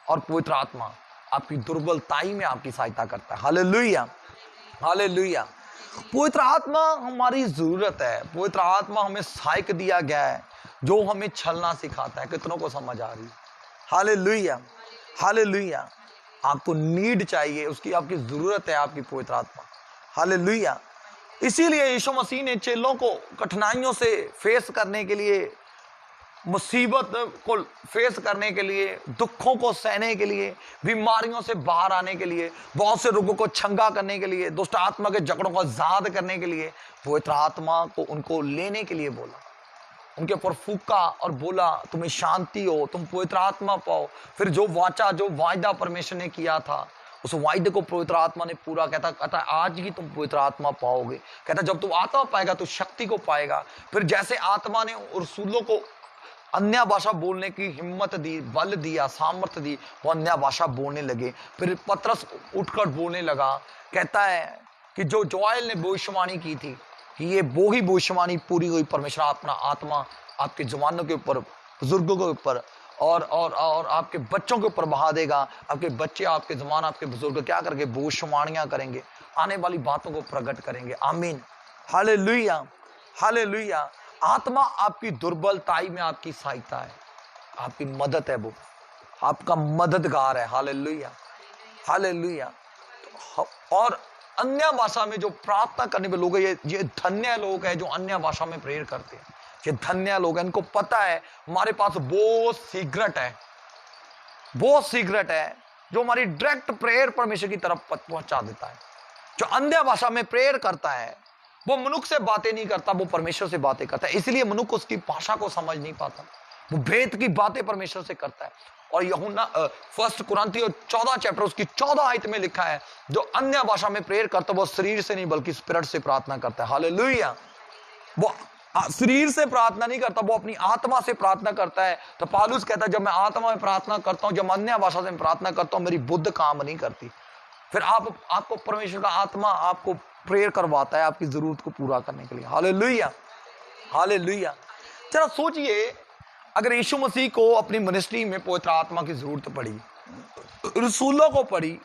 [SPEAKER 1] और पवित्र आत्मा आपकी दुर्बलताई में आपकी सहायता करता है। Hallelujah, hallelujah. पवित्र आत्मा हमारी जरूरत है। पवित्र आत्मा हमें सहायक दिया गया है जो हमें छलना सिखाता है। कितनों को समझ आ रही है? Hallelujah, hallelujah. आपको नीड चाहिए, उसकी आपकी जरूरत है, आपकी पवित्र आत्मा। हालेलुया। इसीलिए यीशु मसीह ने चेलों को कठिनाइयों से फेस करने के लिए, मुसीबत को फेस करने के लिए, दुखों को सहने के लिए, बीमारियों से बाहर आने के लिए, बहुत से रोगों को छंगा करने के लिए, दुष्ट आत्मा के झगड़ों को आजाद करने के लिए पवित्र आत्मा को उनको लेने के लिए बोला, उनके ऊपर फूका और बोला तुम्हें शांति हो, तुम पवित्र आत्मा पाओ। फिर जो वाचा, जो वायदा परमेश्वर ने किया था, उस वायदे को पवित्र आत्मा ने पूरा, कहता आज ही तुम पवित्र आत्मा पाओगे। कहता जब तू आत्मा पाएगा तो शक्ति को पाएगा। फिर जैसे आत्मा ने रसूलों को अन्य भाषा बोलने की हिम्मत दी, बल दिया, सामर्थ्य दी, वो अन्य भाषा बोलने लगे। फिर पतरस उठकर बोलने लगा, कहता है कि जो जोएल ने भविष्यवाणी की थी कि ये वो ही भविष्यवाणी पूरी हुई, परमेश्वर अपना आत्मा आपके जवानों के ऊपर, बुजुर्गों के ऊपर और आपके बच्चों के ऊपर बहा देगा। आपके बच्चे, आपके जवान, आपके बुजुर्ग क्या करेंगे? भविष्यवाणियां करेंगे, आने वाली बातों को प्रकट करेंगे। आमीन, हालेलुया, हालेलुया। आत्मा आपकी दुर्बलताई में आपकी सहायता है, आपकी मदद है, वो आपका मददगार है। Hallelujah, hallelujah. और अन्य भाषा में जो प्रार्थना करने वाले लोग हैं, ये धन्य लोग हैं जो अन्य भाषा में प्रेयर करते हैं। ये धन्य लोग हैं, इनको पता है हमारे पास वो सीक्रेट है, वो सीक्रेट है जो हमारी डायरेक्ट प्रेयर परमेश्वर की तरफ पहुंचा देता है। जो अन्य भाषा में प्रेयर करता है वो मनुष्य से बातें नहीं करता, वो परमेश्वर से बातें करता है। इसलिए मनुष्य उसकी भाषा को समझ नहीं पाता, वो भेद की बातें परमेश्वर से करता है। और यूहन्ना 1 कुरिन्थियों 14 चैप्टर उसकी 14 आयत में लिखा है, जो अन्य भाषा में प्रेयर करता है वो शरीर से नहीं बल्कि स्पिरिट से प्रार्थना करता है। हालेलुया। वो शरीर से प्रार्थना नहीं करता, वो अपनी आत्मा से प्रार्थना करता है। तो पौलुस कहता है जब मैं आत्मा में प्रार्थना करता हूं, जब अन्य भाषा से प्रार्थना करता हूं, मेरी बुद्ध काम नहीं करती। फिर आपको परमेश्वर का आत्मा आपको प्रेयर करवाता है आपकी जरूरत को पूरा करने के लिए। Hallelujah, hallelujah. जरा सोचिए, अगर यीशु मसीह को अपनी मिनिस्ट्री में पवित्र आत्मा की जरूरत पड़ी, रसूलों को पड़ी,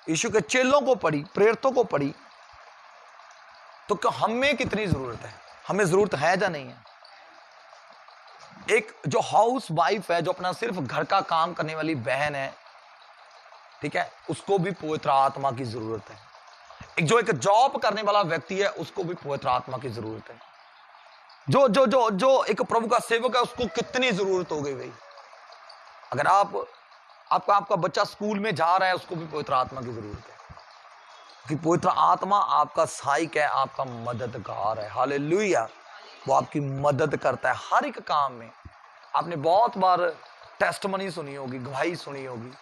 [SPEAKER 1] यीशु के चेलों को पड़ी, प्रेरितों को पड़ी, तो क्या हमें कितनी जरूरत है? हमें जरूरत है या नहीं है? एक जो हाउस वाइफ है, जो अपना सिर्फ घर का काम करने वाली बहन है, ठीक है, उसको भी पवित्र आत्मा की जरूरत है। एक जॉब करने वाला व्यक्ति है, उसको भी पवित्र आत्मा की जरूरत है। जो जो जो जो एक प्रभु का सेवक है, उसको कितनी जरूरत हो गई भाई। अगर आपका बच्चा स्कूल में जा रहा है, उसको भी पवित्र आत्मा की जरूरत है, कि पवित्र आत्मा आपका सहायक है, आपका मददगार है। हालेलुया। वो आपकी मदद करता है हर एक काम में। आपने बहुत बार टेस्टमनी सुनी होगी, गवाही सुनी होगी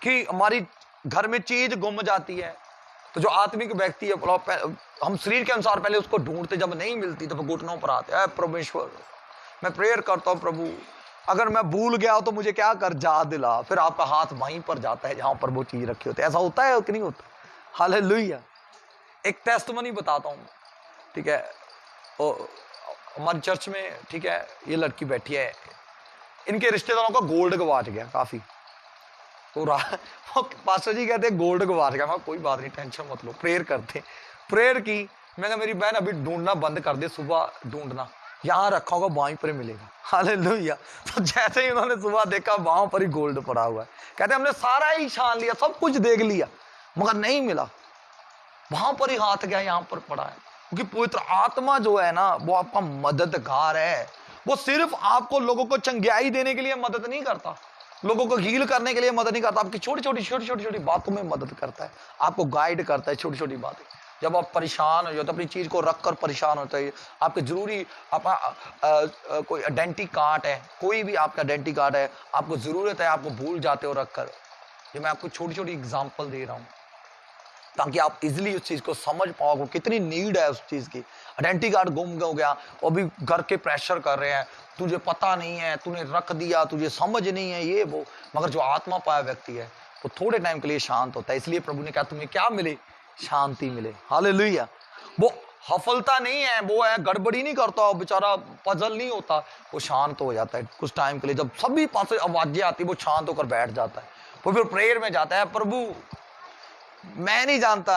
[SPEAKER 1] कि हमारी घर में चीज गुम जाती है, तो जो आत्मिक व्यक्ति है, हम शरीर के अनुसार पहले उसको ढूंढते, जब नहीं मिलती तो घुटनों पर आते हैं, परमेश्वर मैं प्रेयर करता हूँ, प्रभु अगर मैं भूल गया हो तो मुझे क्या कर, जा दिला। फिर आपका हाथ वहीं पर जाता है जहां पर वो चीज रखी होती है। ऐसा होता है कि नहीं होता? हालेलुया। एक टेस्टमनी बताता हूँ, ठीक है। हमारी चर्च में, ठीक है, ये लड़की बैठी है, इनके रिश्तेदारों का गोल्ड गवाच गया काफी। तो पास्टर जी कहते हैं गोल्ड गवाच गया। मैं कोई बात नहीं, टेंशन मत लो, प्रेयर करते। प्रेयर की, मैं कहा मेरी बहन अभी ढूंढना बंद कर दे, सुबह ढूंढना, यहाँ रखा होगा वहीं पर मिलेगा। हालेलुया। तो जैसे ही उन्होंने सुबह देखा, वहां पर ही गोल्ड पड़ा हुआ है। कहते हमने सारा ही छान लिया, सब कुछ देख लिया, मगर नहीं मिला। वहां पर ही हाथ गया, यहाँ पर पड़ा है। क्योंकि पवित्र आत्मा जो है ना, वो आपका मददगार है। वो सिर्फ आपको लोगों को चंगियाई देने के लिए मदद नहीं करता, लोगों को हील करने के लिए मदद नहीं करता, आपकी छोटी छोटी बातों में मदद करता है, आपको गाइड करता है। छोटी छोटी बातें, जब आप परेशान हो जाते, अपनी चीज को रखकर परेशान होते हैं, आपके जरूरी अपना कोई आइडेंटिटी कार्ड है, कोई भी आपका आइडेंटिटी कार्ड है, आपको जरूरत है, आपको भूल जाते हो रखकर। ये मैं आपको छोटी छोटी एग्जांपल दे रहा हूँ ताकि आप इजीली उस चीज को समझ पाओगे, कितनी नीड है उस चीज की। आइडेंटिटी कार्ड गुम हो गया, और भी घर के प्रेशर कर रहे हैं, तुझे पता नहीं है, तूने रख दिया, तुझे समझ नहीं है, ये वो। मगर जो आत्मा पाया व्यक्ति है वो थोड़े टाइम के लिए शांत होता है। इसलिए प्रभु ने कहा तुम्हें क्या मिले? शांति मिले। हालेलुया। वो सफलता नहीं है, वो है गड़बड़ी नहीं करता, बेचारा पजल नहीं होता, वो शांत हो जाता है कुछ टाइम के लिए। जब सभी पास आवाजें आती है, वो शांत होकर बैठ जाता है। वो फिर प्रेयर में जाता है, प्रभु मैं नहीं जानता,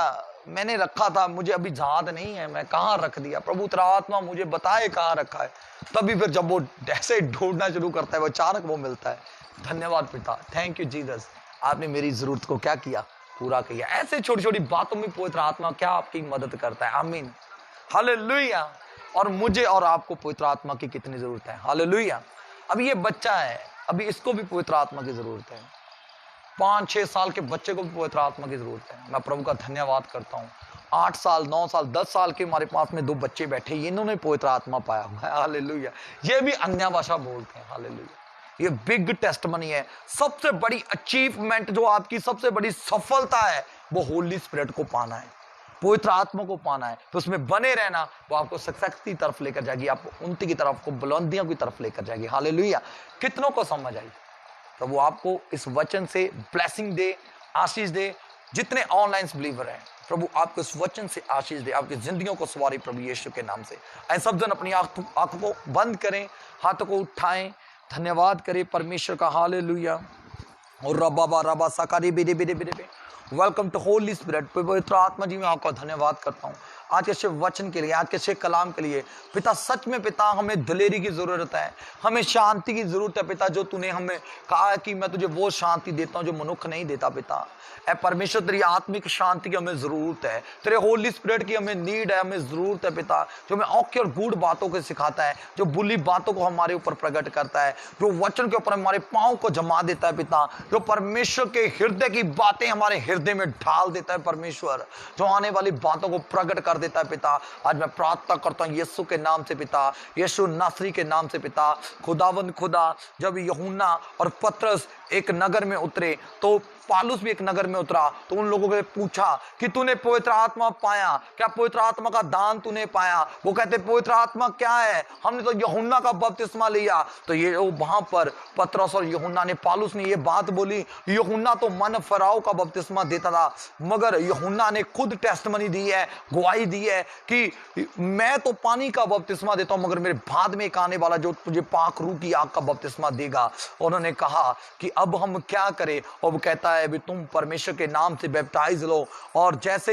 [SPEAKER 1] मैंने रखा था, मुझे अभी याद नहीं है मैं कहाँ रख दिया, प्रभु तेरा आत्मा मुझे बताए कहाँ रखा है। तभी फिर जब वो ऐसे ढूंढना शुरू करता है, वो अचानक वो मिलता है। धन्यवाद पिता, थैंक यू जीसस, आपने मेरी जरूरत को क्या किया, पूरा किया। ऐसे छोटी छोटी बातों में पवित्र आत्मा क्या आपकी मदद करता है। आमीन, हालेलुया। और मुझे और आपको पवित्र आत्मा की कितनी जरूरत है, हालेलुया। अभी ये बच्चा है, अभी इसको भी पवित्र आत्मा की जरूरत है। 5-6 साल के बच्चे को भी पवित्र आत्मा की जरूरत है। मैं प्रभु का धन्यवाद करता हूँ। 8 साल, 9 साल, 10 साल के हमारे पास में 2 बच्चे बैठे, इन्होंने पवित्र आत्मा पाया हुआ है, हालेलुया। ये भी अन्य भाषा बोलते हैं, हालेलुया। ये बिग टेस्टमनी है। सबसे बड़ी अचीवमेंट, जो आपकी सबसे बड़ी सफलता है, वो होली स्पिरिट को पाना है, पवित्र आत्मा को पाना है। तो उसमें बने रहना, वो आपको सक्सेस की तरफ लेकर जाएगी, आपको उन्नति की तरफ, आपको बुलंदियों की तरफ लेकर जाएगी, हालेलुया। कितनों को समझ आई? प्रभु आपको इस वचन से ब्लेसिंग दे, आशीष दे। जितने ऑनलाइन बिलीवर हैं, प्रभु आपको इस वचन से आशीष दे, आपकी जिंदगियों को सवारी प्रभु यीशु के नाम से। ऐसे सब जन अपनी आंखों को बंद करें, हाथों को उठाएं, धन्यवाद करें परमेश्वर का, हालेलुया। और रबा रबा साकारी बिरे बिरे बिरे। Welcome to Holy Spirit. पवित्र आत्मा जी, मैं आपका धन्यवाद करता हूँ आज के शिव वचन के लिए, आज के शिव कलाम के लिए। पिता सच में पिता, हमें दिलेरी की जरूरत है, हमें शांति की जरूरत है पिता। जो तूने हमें कहा है कि मैं तुझे वो शांति देता हूँ जो मनुष्य नहीं देता पिता। ऐ परमेश्वर, तेरी आत्मिक शांति की हमें जरूरत है, तेरे होली स्पिरिट की हमें नीड है, हमें जरूरत है पिता। जो हमें औखे और गूढ़ बातों को सिखाता है, जो बुरी बातों को हमारे ऊपर प्रकट करता है, जो वचन के ऊपर हमारे पाँव को जमा देता है पिता, जो परमेश्वर के हृदय की बातें हमारे हृदय में ढाल देता है परमेश्वर, जो आने वाली बातों को प्रकट कर देता है पिता। आज मैं प्रार्थना करता हूँ यीशु के नाम से पिता, यीशु नासरी के नाम से पिता। खुदावंद खुदा, जब यूहन्ना और पतरस एक नगर में उतरे, तो पालूस भी एक नगर में उतरा, तो उन लोगों ने पूछा कि तूने पवित्र आत्मा पाया क्या, पवित्र आत्मा का दान तूने पाया? वो कहते पवित्र आत्मा क्या है, हमने तो यूहन्ना का बपतिस्मा लिया। तो ये वहां पर पतरस और यूहन्ना ने, पालूस ने ये बात बोली, यूहन्ना तो मन फराव का बपतिस्मा देता था, मगर यूहन्ना ने खुद टेस्टमनी दी है, गवाही दी है कि मैं तो पानी का बपतिस्मा देता हूं, मगर मेरे बाद में एक आने वाला जो तुझे पाक रूह की आग का बपतिस्मा देगा। उन्होंने कहा कि अब हम क्या करें? और वो कहता है भी तुम परमेश्वर के नाम से बैप्टाइज लो। और जैसे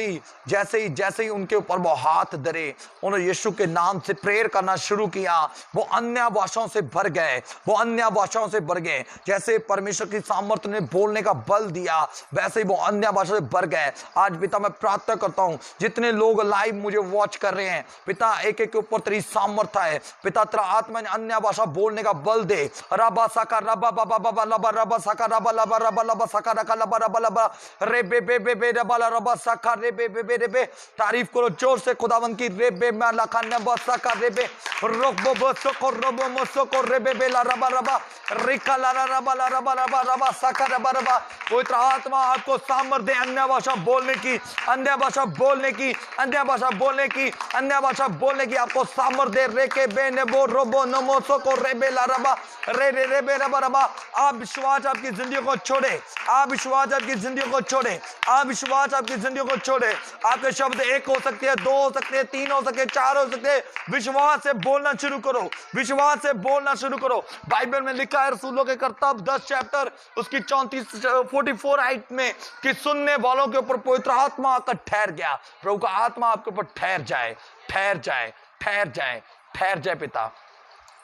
[SPEAKER 1] ही उनके ऊपर वो हाथ धरे, उन्होंने यीशु के नाम से प्रेयर करना शुरू किया। वो अन्य भाषाओं से भर गए, वो अन्य भाषाओं से भर गए। जैसे परमेश्वर की सामर्थ्य ने बोलने का बल दिया, वैसे ही वो अन्य भाषा से भर गए। आज पिता मैं प्रार्थना करता हूं, जितने लोग लाइव मुझे वॉच कर रहे हैं पिता, एक एक के ऊपर तेरी सामर्थ्य है पिता, तेरा आत्मा ने अन्य भाषा बोलने का बल दे। रबा साका रबा बाबा बाबा लबा रबा साका रबा लबा रबा लबा साका रका लबा रबा लबा रे बे बे बे बे रबा रबा साका रे बे बे बे रे बे। तारीफ करो जोर से खुदावंद की। रे बे मैं लखा ने बसा का रे बे रोक बो बसो को रबो मसो को रे बे बे ला रबा रबा रिका ला रबा रबा रबा रबा साका रबा रबा। पवित्र आत्मा आपको सामर्थ्य दे अन्य भाषा बोलने की, अन्य भाषा बोलने की, अन्य भाषा बोलने की, अन्य भाषा बोलने की आपको सामर्थ्य दे। रे के बे ने बो रोबो नमोसो को रे बे ला रबा रे रे रे बे रबा रबा। आप विश्वास आपकी जिंदगी को छोड़े, आप विश्वास आपकी जिंदगी को छोड़े, आप विश्वास आपकी जिंदगी को छोड़े। आपके शब्द एक हो सकते हैं, 2 हो सकते हैं, 3 हो सकते हैं, 4 हो सकते हैं। विश्वास से बोलना शुरू करो, विश्वास से बोलना शुरू करो। बाइबल में लिखा है रसूलों के करतब 10 चैप्टर उसकी 44 आयत में कि सुनने वालों के ऊपर पवित्र आत्मा आकर ठहर गया। प्रभु का आत्मा आपके ऊपर ठहर जाए, ठहर जाए, ठहर जाए, ठहर जाए पिता।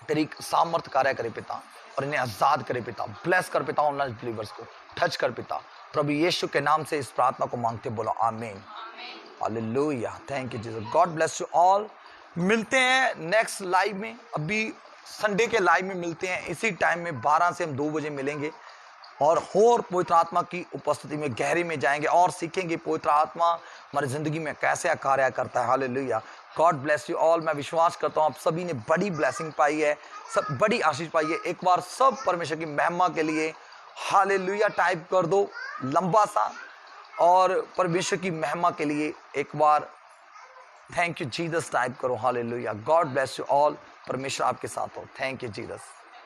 [SPEAKER 1] तेरी सामर्थ्य कार्य करे पिता, और इन्हें आजाद करे पिता। ब्लेस कर पिता ऑनलाइन बिलीवर्स को, टच कर पिता। प्रभु यीशु के नाम से इस प्रार्थना को मांगते बोलो आमीन, hallelujah. Thank you Jesus, God bless you all. मिलते हैं नेक्स्ट लाइव में, अभी संडे के लाइव में मिलते हैं इसी टाइम में, 12 से हम 2 बजे मिलेंगे और पवित्र आत्मा की उपस्थिति में गहरे में जाएंगे और सीखेंगे पवित्र आत्मा हमारी जिंदगी में कैसे कार्य करता है। Hallelujah, God bless you all. मैं विश्वास करता हूँ आप सभी ने बड़ी ब्लेसिंग पाई है, सब बड़ी आशीष पाई है। एक बार सब परमेश्वर की महिमा के लिए हालेलुया टाइप कर दो लंबा सा, और परमेश्वर की महिमा के लिए एक बार थैंक यू जीसस टाइप करो। Hallelujah, God bless you all. परमेश्वर आपके साथ हो। Thank you Jesus.